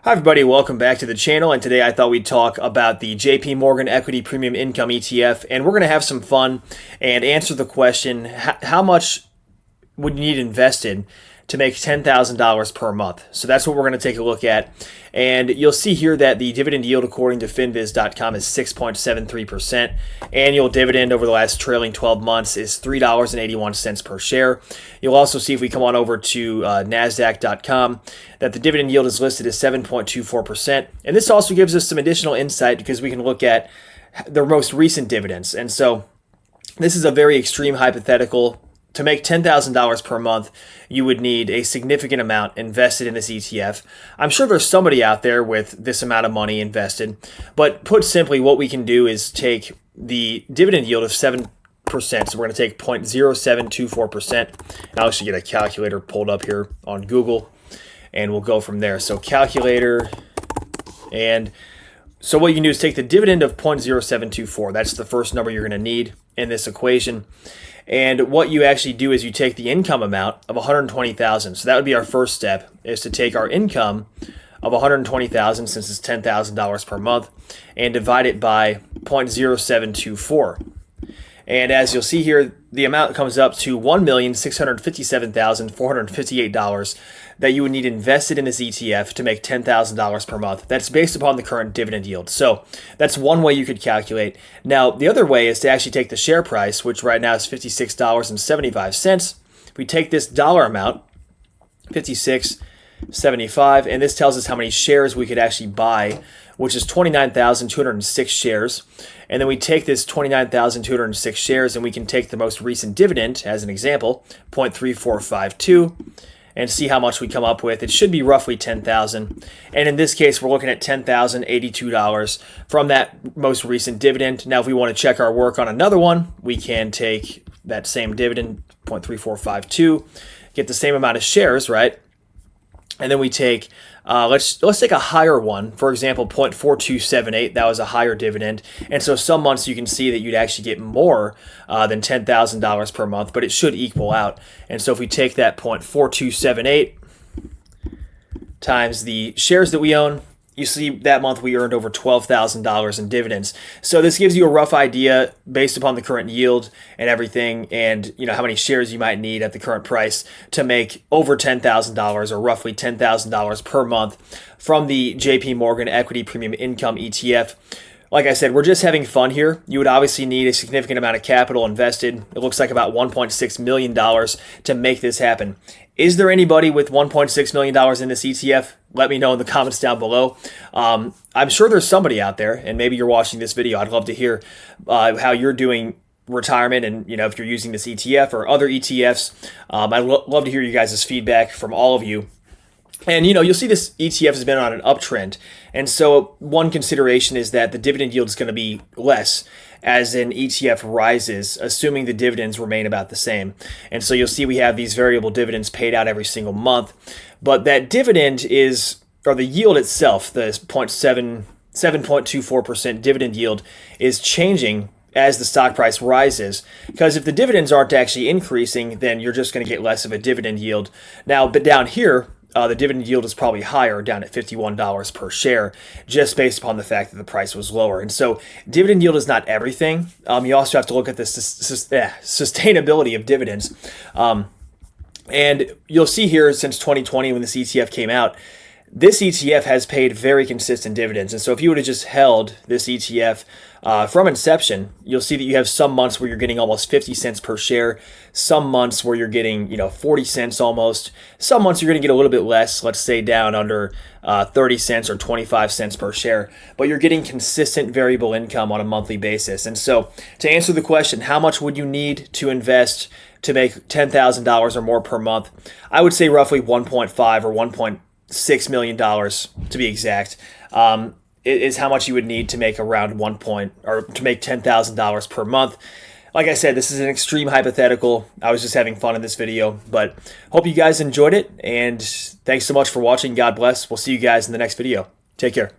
Hi everybody, welcome back to the channel, and today I thought we'd talk about the JP Morgan Equity Premium Income ETF, and we're going to have some fun and answer the question, how much would you need invested to make $10,000 per month? So that's what we're going to take a look at, and you'll see here that the dividend yield according to finviz.com is 6.73%. Annual dividend over the last trailing 12 months is $3.81 per share. You'll also see if we come on over to NASDAQ.com that the dividend yield is listed as 7.24%. And this also gives us some additional insight because we can look at their most recent dividends. And so this is a very extreme hypothetical. To make $10,000 per month, you would need a significant amount invested in this ETF. I'm sure there's somebody out there with this amount of money invested, but put simply, what we can do is take the dividend yield of 7%. So we're going to take 0.0724%. I'll actually get a calculator pulled up here on Google, and we'll go from there. So calculator, and so what you can do is take the dividend of 0.0724. That's the first number you're going to need in this equation. And what you actually do is you take the income amount of $120,000. So that would be our first step, is to take our income of $120,000, since it's $10,000 per month, and divide it by 0.0724. And as you'll see here, the amount comes up to $1,657,458 that you would need invested in this ETF to make $10,000 per month. That's based upon the current dividend yield. So that's one way you could calculate. Now, the other way is to actually take the share price, which right now is $56.75. If we take this dollar amount, $56.75, and this tells us how many shares we could actually buy, which is 29,206 shares. And then we take this 29,206 shares, and we can take the most recent dividend as an example, 0.3452, and see how much we come up with. It should be roughly $10,000. And in this case, we're looking at $10,082 from that most recent dividend. Now, if we want to check our work on another one, we can take that same dividend, 0.3452, get the same amount of shares, right? And then we take, let's take a higher one, for example, 0.4278. That was a higher dividend. And so some months you can see that you'd actually get more than $10,000 per month, but it should equal out. And so if we take that 0.4278 times the shares that we own, you see that month we earned over $12,000 in dividends. So this gives you a rough idea based upon the current yield and everything, and how many shares you might need at the current price to make over $10,000, or roughly $10,000 per month from the JP Morgan Equity Premium Income ETF. Like I said, we're just having fun here. You would obviously need a significant amount of capital invested. It looks like about $1.6 million to make this happen. Is there anybody with $1.6 million in this ETF? Let me know in the comments down below. I'm sure there's somebody out there, and maybe you're watching this video. I'd love to hear how you're doing retirement, and if you're using this ETF or other ETFs. I'd love to hear you guys' feedback from all of you. And you'll see this ETF has been on an uptrend. And so one consideration is that the dividend yield is going to be less as an ETF rises, assuming the dividends remain about the same. And so you'll see we have these variable dividends paid out every single month. But that dividend is, or the yield itself, the 7.24% dividend yield, is changing as the stock price rises, because if the dividends aren't actually increasing, then you're just going to get less of a dividend yield. Now, but down here, the dividend yield is probably higher, down at $51 per share, just based upon the fact that the price was lower. And so dividend yield is not everything. You also have to look at the sustainability of dividends. And you'll see here, since 2020, when this ETF came out, this ETF has paid very consistent dividends. And so if you would have just held this ETF from inception, you'll see that you have some months where you're getting almost 50 cents per share, some months where you're getting 40 cents almost, some months you're going to get a little bit less, let's say down under 30 cents or 25 cents per share, but you're getting consistent variable income on a monthly basis. And so to answer the question, how much would you need to invest to make $10,000 or more per month? I would say roughly 1.5 or $1.6 million to be exact, is how much you would need to make around to make $10,000 per month. Like I said, this is an extreme hypothetical. I was just having fun in this video, but hope you guys enjoyed it, and thanks so much for watching. God bless. We'll see you guys in the next video. Take care.